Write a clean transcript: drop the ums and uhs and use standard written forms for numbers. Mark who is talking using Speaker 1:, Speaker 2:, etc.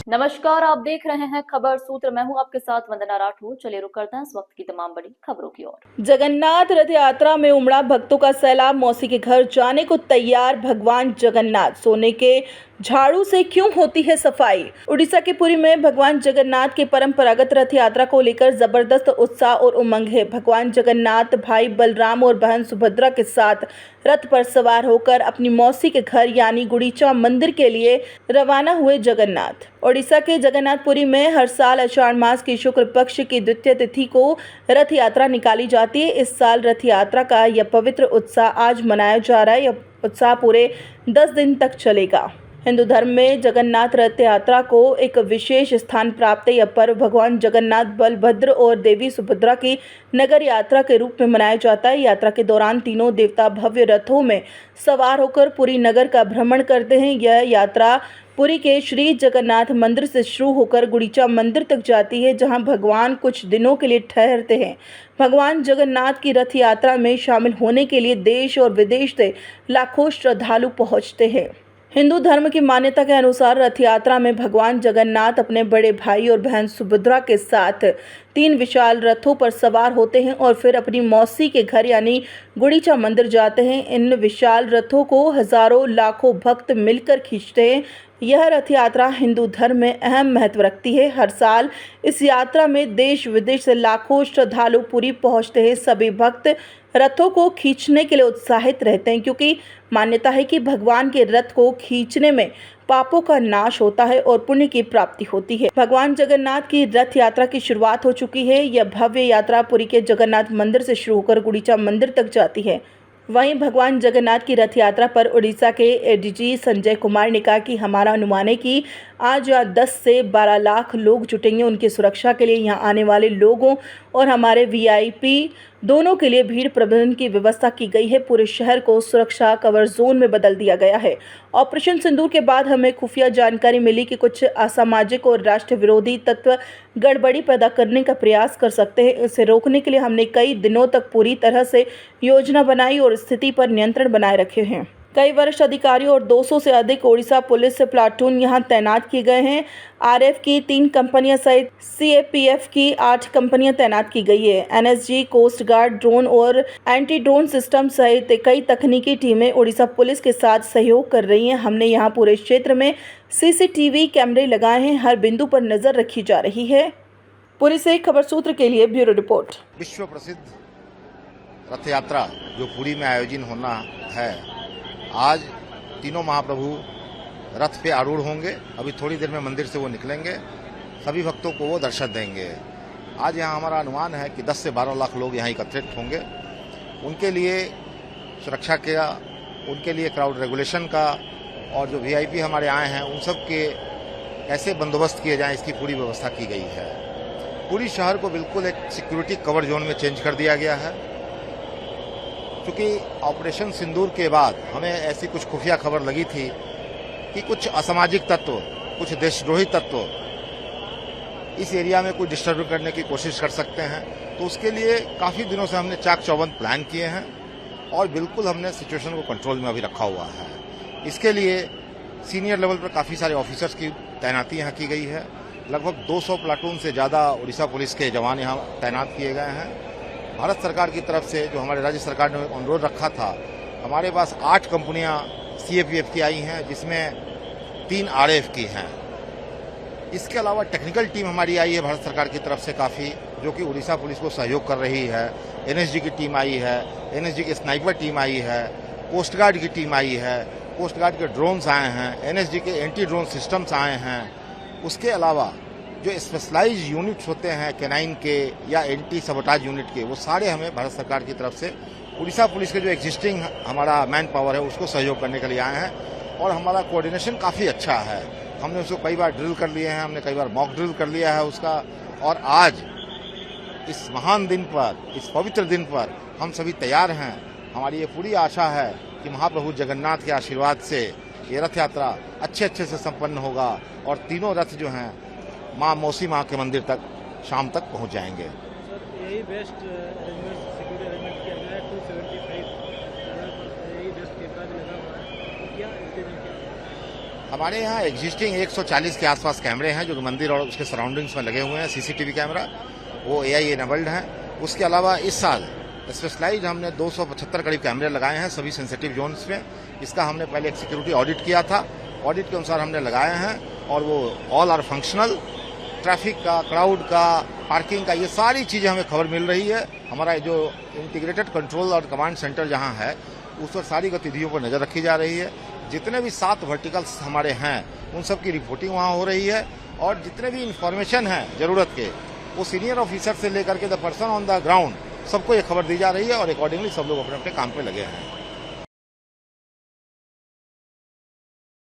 Speaker 1: नमस्कार, आप देख रहे हैं खबर सूत्र। मैं हूं आपके साथ वंदना राठौर। चलिए रुक करते हैं इस वक्त की तमाम बड़ी खबरों की ओर।
Speaker 2: जगन्नाथ रथ यात्रा में उमड़ा भक्तों का सैलाब। मौसी के घर जाने को तैयार भगवान जगन्नाथ। सोने के झाड़ू से क्यों होती है सफाई। उड़ीसा के पुरी में भगवान जगन्नाथ के परंपरागत रथ यात्रा को लेकर जबरदस्त उत्साह और उमंग है। भगवान जगन्नाथ भाई बलराम और बहन सुभद्रा के साथ रथ पर सवार होकर अपनी मौसी के घर यानी गुड़ीचा मंदिर के लिए रवाना हुए जगन्नाथ। ओडिशा के जगन्नाथपुरी में हर साल आषाढ़ मास की शुक्ल पक्ष की द्वितीय तिथि को रथ यात्रा निकाली जाती है। इस साल रथ यात्रा का यह पवित्र उत्साह आज मनाया जा रहा है। यह उत्साह पूरे 10 दिन तक चलेगा। हिंदू धर्म में जगन्नाथ रथ यात्रा को एक विशेष स्थान प्राप्त है। यह पर्व भगवान जगन्नाथ, बलभद्र और देवी सुभद्रा की नगर यात्रा के रूप में मनाया जाता है। यात्रा के दौरान तीनों देवता भव्य रथों में सवार होकर पुरी नगर का भ्रमण करते हैं। यह यात्रा पुरी के श्री जगन्नाथ मंदिर से शुरू होकर गुड़ीचा मंदिर तक जाती है, जहां भगवान कुछ दिनों के लिए ठहरते हैं। भगवान जगन्नाथ की रथ यात्रा में शामिल होने के लिए देश और विदेश से लाखों श्रद्धालु पहुंचते हैं। हिंदू धर्म की मान्यता के अनुसार रथ यात्रा में भगवान जगन्नाथ अपने बड़े भाई और बहन सुभद्रा के साथ 3 विशाल रथों पर सवार होते हैं और फिर अपनी मौसी के घर यानी गुड़ीचा मंदिर जाते हैं। इन विशाल रथों को हजारों लाखों भक्त मिलकर खींचते हैं। यह रथ यात्रा हिंदू धर्म में अहम महत्व रखती है। हर साल इस यात्रा में देश विदेश से लाखों श्रद्धालु पुरी पहुंचते हैं। सभी भक्त रथों को खींचने के लिए उत्साहित रहते हैं, क्योंकि मान्यता है कि भगवान के रथ को खींचने में पापों का नाश होता है और पुण्य की प्राप्ति होती है। भगवान जगन्नाथ की रथ यात्रा की शुरुआत हो चुकी है। यह भव्य यात्रा पुरी के जगन्नाथ मंदिर से शुरू होकर गुड़ीचा मंदिर तक जाती है। वहीं भगवान जगन्नाथ की रथ यात्रा पर उड़ीसा के एडीजी संजय कुमार ने कहा कि हमारा अनुमान है कि आज यहाँ 10 से 12 लाख लोग जुटेंगे। उनकी सुरक्षा के लिए यहाँ आने वाले लोगों और हमारे वीआईपी दोनों के लिए भीड़ प्रबंधन की व्यवस्था की गई है। पूरे शहर को सुरक्षा कवर जोन में बदल दिया गया है। ऑपरेशन सिंदूर के बाद हमें खुफिया जानकारी मिली कि कुछ असामाजिक और राष्ट्र विरोधी तत्व गड़बड़ी पैदा करने का प्रयास कर सकते हैं। इसे रोकने के लिए हमने कई दिनों तक पूरी तरह से योजना बनाई और स्थिति पर नियंत्रण बनाए रखे हैं। कई वरिष्ठ अधिकारियों और 200 से अधिक ओडिशा पुलिस प्लाटून यहां तैनात किए गए हैं। आरएफ की 3 कंपनियां सहित सीएपीएफ की 8 कंपनियां तैनात की गई है। एनएसजी, कोस्ट गार्ड, ड्रोन और एंटी ड्रोन सिस्टम सहित कई तकनीकी टीमें ओडिशा पुलिस के साथ सहयोग कर रही हैं। हमने यहां पूरे क्षेत्र में सीसीटीवी कैमरे लगाए हैं। हर बिंदु पर नजर रखी जा रही है। पुरी से खबर सूत्र के लिए ब्यूरो रिपोर्ट।
Speaker 3: विश्व प्रसिद्ध रथ यात्रा जो पुरी में आयोजन होना है, आज तीनों महाप्रभु रथ पे आरूढ़ होंगे। अभी थोड़ी देर में मंदिर से वो निकलेंगे, सभी भक्तों को वो दर्शन देंगे। आज यहाँ हमारा अनुमान है कि 10 से 12 लाख लोग यहाँ एकत्रित होंगे। उनके लिए सुरक्षा का, उनके लिए क्राउड रेगुलेशन का और जो वीआईपी हमारे आए हैं उन सब के कैसे बंदोबस्त किए जाएं, इसकी पूरी व्यवस्था की गई है। पूरी शहर को बिल्कुल एक सिक्योरिटी कवर जोन में चेंज कर दिया गया है, क्योंकि ऑपरेशन सिंदूर के बाद हमें ऐसी कुछ खुफिया खबर लगी थी कि कुछ असामाजिक तत्व, कुछ देशद्रोही तत्व इस एरिया में कुछ डिस्टर्ब करने की कोशिश कर सकते हैं। तो उसके लिए काफी दिनों से हमने चाक चौबंद प्लान किए हैं और बिल्कुल हमने सिचुएशन को कंट्रोल में अभी रखा हुआ है। इसके लिए सीनियर लेवल पर काफी सारे ऑफिसर्स की तैनाती यहाँ की गई है। लगभग 200 प्लाटून से ज्यादा उड़ीसा पुलिस के जवान यहाँ तैनात किए गए हैं। भारत सरकार की तरफ से जो हमारे राज्य सरकार ने अनुरोध रखा था, हमारे पास 8 कंपनियां सीएपीएफ की आई हैं, जिसमें 3 आरएफ की हैं। इसके अलावा टेक्निकल टीम हमारी आई है भारत सरकार की तरफ से काफ़ी, जो कि उड़ीसा पुलिस को सहयोग कर रही है। एनएसजी की टीम आई है, एनएसजी की स्नाइपर टीम आई है, कोस्ट गार्ड की टीम आई है, कोस्ट गार्ड के ड्रोन्स आए हैं, एनएसजी के एंटी ड्रोन सिस्टम्स आए हैं। उसके अलावा जो स्पेशलाइज यूनिट्स होते हैं कैनाइन के या एंटी सबोटाज यूनिट के, वो सारे हमें भारत सरकार की तरफ से उड़ीसा पुलिस के जो एग्जिस्टिंग हमारा मैन पावर है उसको सहयोग करने के लिए आए हैं। और हमारा कोऑर्डिनेशन काफ़ी अच्छा है। हमने उसको कई बार ड्रिल कर लिए हैं, हमने कई बार मॉक ड्रिल कर लिया है उसका। और आज इस महान दिन पर, इस पवित्र दिन पर हम सभी तैयार हैं। हमारी ये पूरी आशा है कि महाप्रभु जगन्नाथ के आशीर्वाद से ये रथ यात्रा अच्छे से संपन्न होगा और तीनों रथ जो हैं माँ मौसी माँ के मंदिर तक शाम तक पहुंच जाएंगे।
Speaker 4: यही बेस्ट सिक्योरिटी अरेंजमेंट किया गया है। 275 यही बेस्ट कैमरा लगा हुआ है। क्या
Speaker 3: हमारे यहाँ एग्जिस्टिंग 140 के आसपास कैमरे हैं जो कि मंदिर और उसके सराउंडिंग्स में लगे हुए हैं। सीसीटीवी कैमरा वो AI एनेबल्ड हैं। उसके अलावा इस साल स्पेशलाइज हमने 275 करीब कैमरे लगाए हैं सभी सेंसिटिव जोन्स में। इसका हमने पहले एक सिक्योरिटी ऑडिट किया था, ऑडिट के अनुसार हमने लगाए हैं और वो ऑल आर फंक्शनल। ट्रैफिक का, क्राउड का, पार्किंग का, ये सारी चीज़ें हमें खबर मिल रही है। हमारा जो इंटीग्रेटेड कंट्रोल और कमांड सेंटर जहाँ है उस पर सारी गतिविधियों पर नज़र रखी जा रही है। जितने भी 7 वर्टिकल्स हमारे हैं उन सब की रिपोर्टिंग वहाँ हो रही है और जितने भी इंफॉर्मेशन है ज़रूरत के वो सीनियर ऑफिसर से लेकर के the person on the ground सबको ये खबर दी जा रही है और अकॉर्डिंगली सब लोग अपने अपने काम पे लगे हैं।